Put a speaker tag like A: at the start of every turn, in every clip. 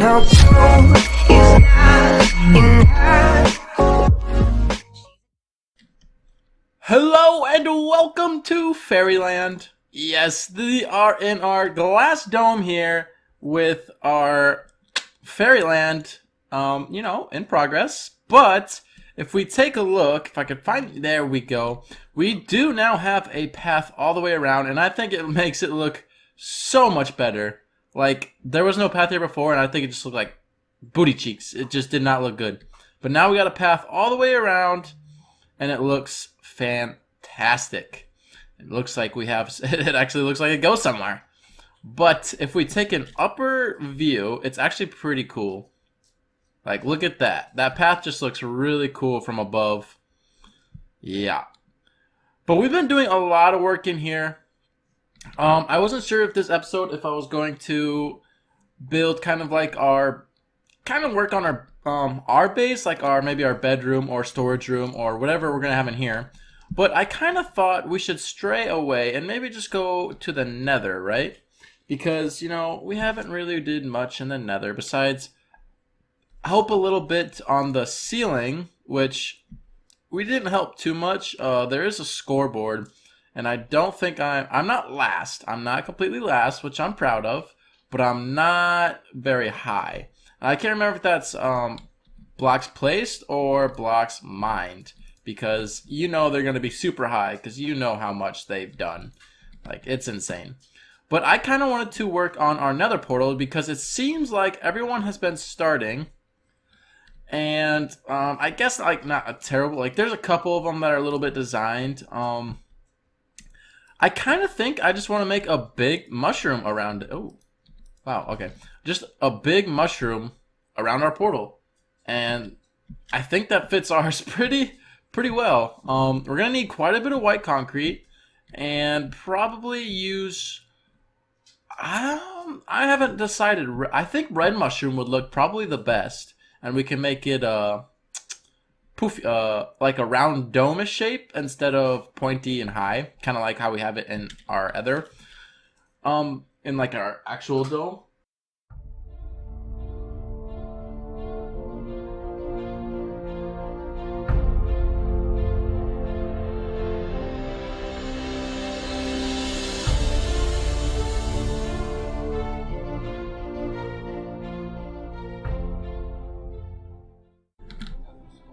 A: no two is not enough.
B: Hello and welcome to Fairyland. Yes, we are in our glass dome here with our Fairyland, in progress. But if we take a look, if I could find, there we go. We do now have a path all the way around, and I think it makes it look so much better. Like, there was no path here before, and I think it just looked like booty cheeks. It just did not look good. But now we got a path all the way around, and it looks fantastic. It looks like we have, it actually looks like it goes somewhere. But if we take an upper view, it's actually pretty cool. Like, look at that. That path just looks really cool from above. Yeah. But we've been doing a lot of work in here. I wasn't sure if this episode, if I was going to build kind of like work on our base, like maybe our bedroom or storage room or whatever we're gonna have in here. But I kind of thought we should stray away and maybe just go to the Nether, right? Because, we haven't really did much in the Nether besides help a little bit on the ceiling, which we didn't help too much. There is a scoreboard, and I don't think I'm not last. I'm not completely last, which I'm proud of, but I'm not very high. I can't remember if that's blocks placed or blocks mined, because they're going to be super high because you know how much they've done. Like, it's insane. But I kind of wanted to work on our Nether portal because it seems like everyone has been starting. And I guess like not a terrible, like there's a couple of them that are a little bit designed. I kind of think I just want to make a big mushroom around it. Oh, wow, okay. Just a big mushroom around our portal. And I think that fits ours pretty well. We're going to need quite a bit of white concrete and probably use, I haven't decided. I think red mushroom would look probably the best. And we can make it like a round dome-ish shape instead of pointy and high, kind of like how we have it in our other, in like our actual dome.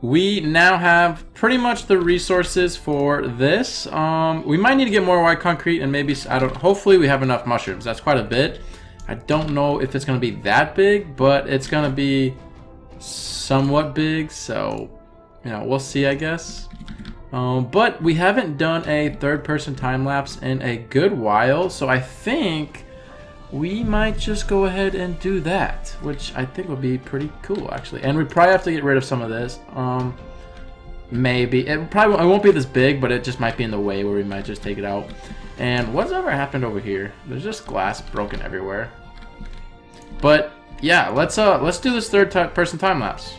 B: We now have pretty much the resources for this. We might need to get more white concrete and maybe, hopefully we have enough mushrooms. That's quite a bit. I don't know if it's going to be that big, but it's going to be somewhat big. So, we'll see, I guess. But we haven't done a third-person time-lapse in a good while. So I think we might just go ahead and do that, which I think would be pretty cool, actually. And we probably have to get rid of some of this. Maybe. It won't be this big, but it just might be in the way where we might just take it out. And what's ever happened over here? There's just glass broken everywhere. But yeah, let's do this third-person time-lapse.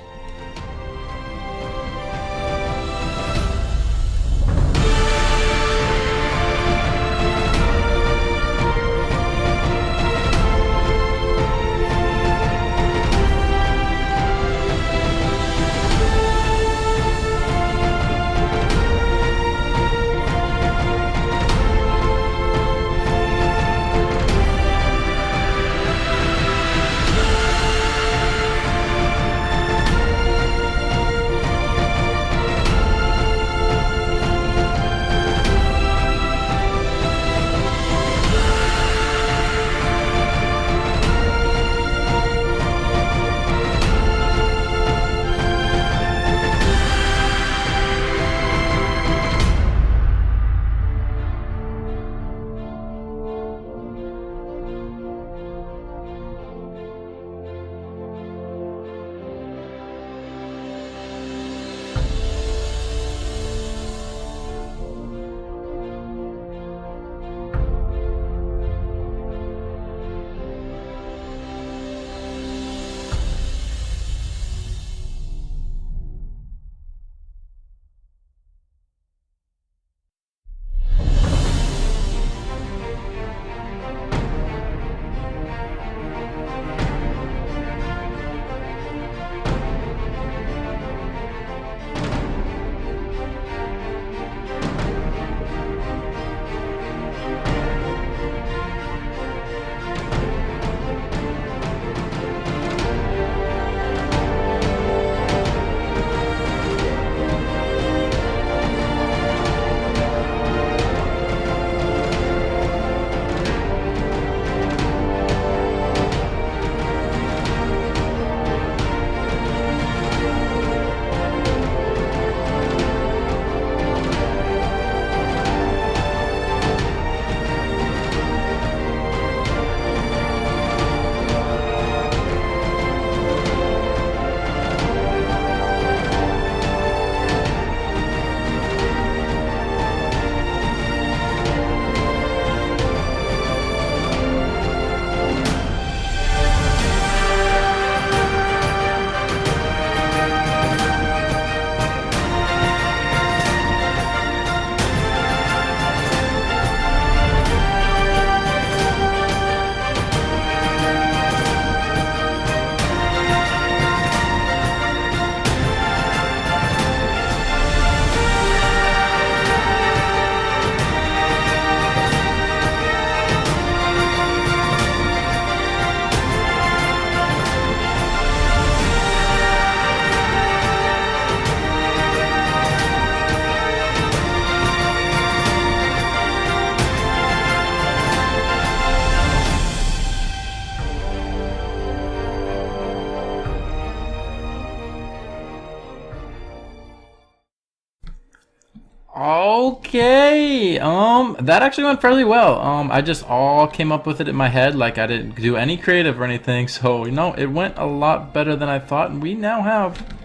B: Okay, that actually went fairly well. I just all came up with it in my head, like I didn't do any creative or anything, so you know, it went a lot better than I thought, and we now have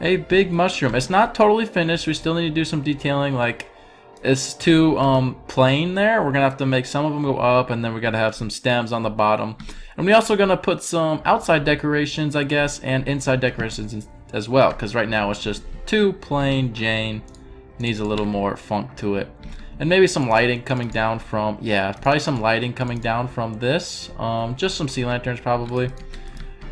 B: a big mushroom. It's not totally finished, we still need to do some detailing, like, it's too, plain there. We're gonna have to make some of them go up, and then we gotta have some stems on the bottom. And we also gonna put some outside decorations, I guess, and inside decorations as well, because right now it's just too plain Jane. Needs a little more funk to it, and maybe some lighting coming down from, yeah, probably some lighting coming down from this, just some sea lanterns probably,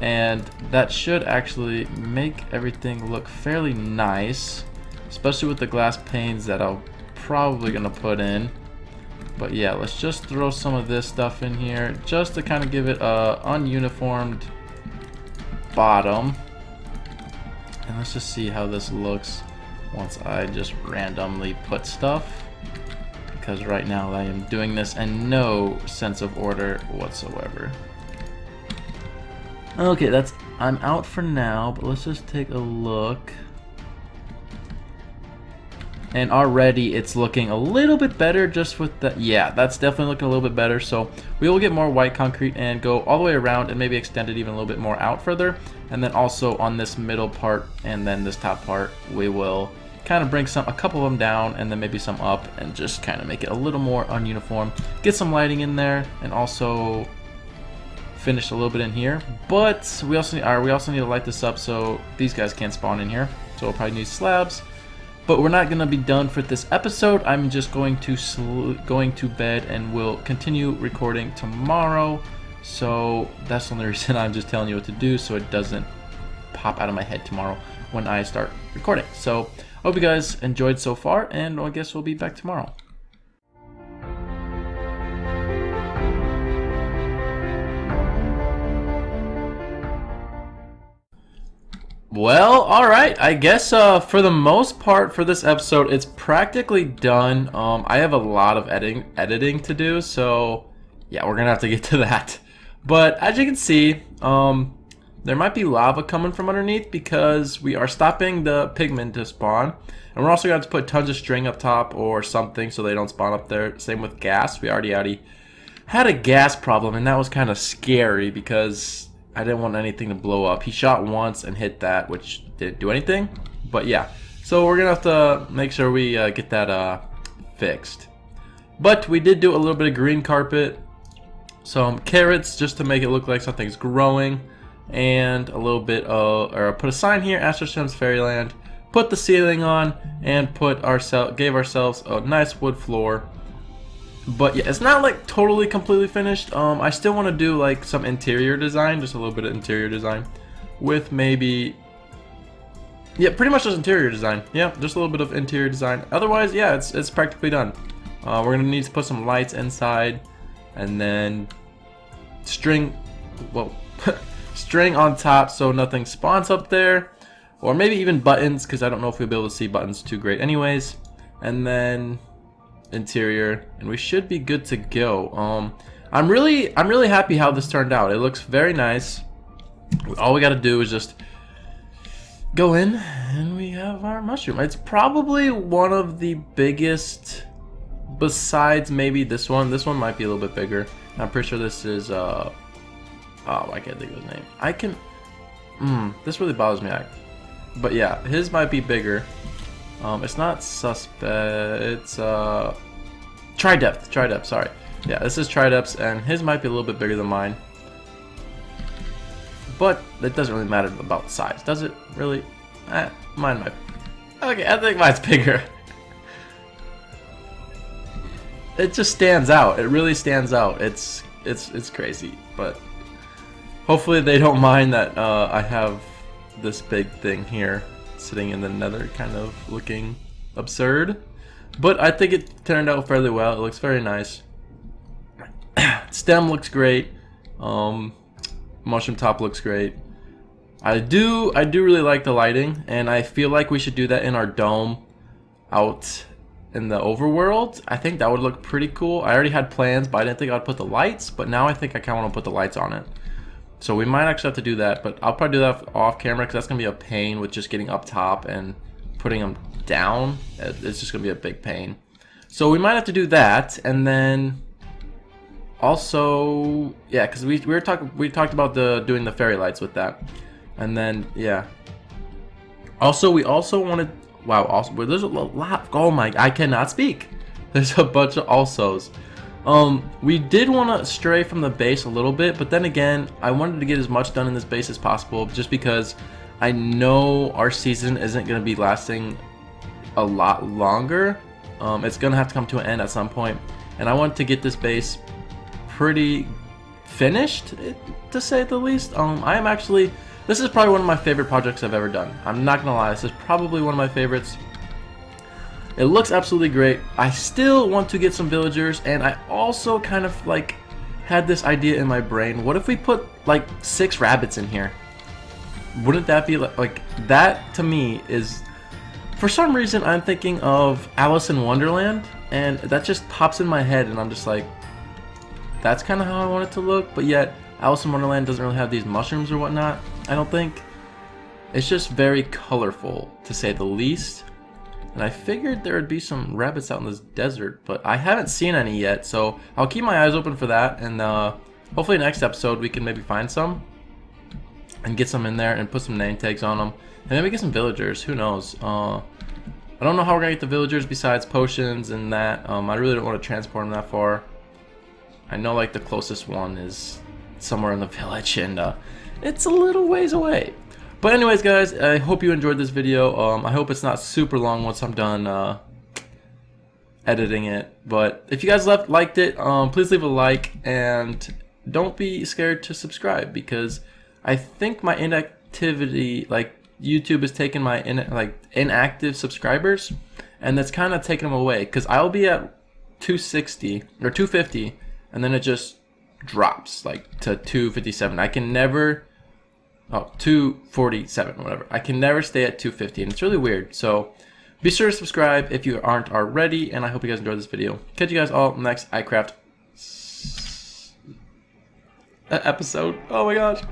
B: and that should actually make everything look fairly nice, especially with the glass panes that I'm probably gonna put in. But yeah, let's just throw some of this stuff in here just to kind of give it a ununiformed bottom, and let's just see how this looks once I just randomly put stuff, because right now I am doing this in no sense of order whatsoever. Okay, I'm out for now, but let's just take a look. And already it's looking a little bit better just with the, yeah, that's definitely looking a little bit better. So we will get more white concrete and go all the way around and maybe extend it even a little bit more out further. And then also on this middle part and then this top part, we will kind of bring a couple of them down and then maybe some up and just kind of make it a little more ununiform. Get some lighting in there and also finish a little bit in here. But we also need to light this up so these guys can't spawn in here. So we'll probably need slabs. But we're not going to be done for this episode. I'm just going to bed and we'll continue recording tomorrow. So that's the only reason I'm just telling you what to do, so it doesn't pop out of my head tomorrow when I start recording. So I hope you guys enjoyed so far, and I guess we'll be back tomorrow. Well, alright, I guess for the most part for this episode, it's practically done. I have a lot of editing to do, so yeah, we're gonna have to get to that. But as you can see, there might be lava coming from underneath because we are stopping the pigmen to spawn. And we're also going to have to put tons of string up top or something so they don't spawn up there. Same with gas. We already had a gas problem, and that was kind of scary because I didn't want anything to blow up. He shot once and hit that, which didn't do anything. But yeah, so we're going to have to make sure we get that fixed. But we did do a little bit of green carpet, some carrots just to make it look like something's growing, and a little bit of, or put a sign here, Astrostem's Fairyland, put the ceiling on, and gave ourselves a nice wood floor. But yeah, it's not like totally completely finished. I still want to do like some interior design, just a little bit of interior design with maybe, yeah, pretty much just interior design. Yeah, just a little bit of interior design. Otherwise, yeah, it's practically done. We're gonna need to put some lights inside, and then string, well, string on top so nothing spawns up there, or maybe even buttons, because I don't know if we'll be able to see buttons too great anyways. And then interior, and we should be good to go. I'm really happy how this turned out. It looks very nice. All we got to do is just go in and we have our mushroom. It's probably one of the biggest, besides maybe this one. This one might be a little bit bigger. I'm pretty sure this is oh, I can't think of his name. This really bothers me. But yeah, his might be bigger. It's not suspect. It's Tridepth. Sorry. Yeah, this is Tridepth, and his might be a little bit bigger than mine. But it doesn't really matter about size, does it? Really? Mine might. Okay, I think mine's bigger. It just stands out. It really stands out. It's crazy, but hopefully they don't mind that I have this big thing here sitting in the nether, kind of looking absurd. But I think it turned out fairly well. It looks very nice. Stem looks great. Mushroom top looks great. I do really like the lighting, and I feel like we should do that in our dome out in the overworld. I think that would look pretty cool. I already had plans, but I didn't think I'd put the lights, but now I think I kind of want to put the lights on it. So we might actually have to do that, but I'll probably do that off camera because that's going to be a pain with just getting up top and putting them down, it's just gonna be a big pain. So we might have to do that, and then also, yeah, because we talked about doing the fairy lights with that, and then yeah. Also, we also wanted, wow, also there's a lot. Oh my, I cannot speak. There's a bunch of alsos. We did want to stray from the base a little bit, but then again, I wanted to get as much done in this base as possible, just because I know our season isn't going to be lasting a lot longer. It's going to have to come to an end at some point, and I want to get this base pretty finished, to say the least. I am actually, this is probably one of my favorite projects I've ever done. I'm not gonna lie, this is probably one of my favorites. It looks absolutely great. I still want to get some villagers, and I also kind of like had this idea in my brain. What if we put like 6 rabbits in here? Wouldn't that be like that? To me is, for some reason, I'm thinking of Alice in Wonderland, and that just pops in my head, and I'm just like, that's kind of how I want it to look. But yet Alice in Wonderland doesn't really have these mushrooms or whatnot, I don't think. It's just very colorful, to say the least. And I figured there would be some rabbits out in this desert, but I haven't seen any yet, so I'll keep my eyes open for that, and hopefully next episode we can maybe find some and get some in there and put some name tags on them, and maybe get some villagers. Who knows? I don't know how we're gonna get the villagers besides potions and that. I really don't want to transport them that far. I know like the closest one is somewhere in the village, and it's a little ways away. But anyways, guys, I hope you enjoyed this video. I hope it's not super long once I'm done editing it. But if you guys liked it, please leave a like, and don't be scared to subscribe, because I think my inactivity, like YouTube is taking my inactive subscribers, and that's kind of taking them away, because I'll be at 260 or 250, and then it just drops like to 257. I can never, 247, whatever. I can never stay at 250, and it's really weird. So be sure to subscribe if you aren't already, and I hope you guys enjoyed this video. Catch you guys all next iCraft episode. Oh my gosh.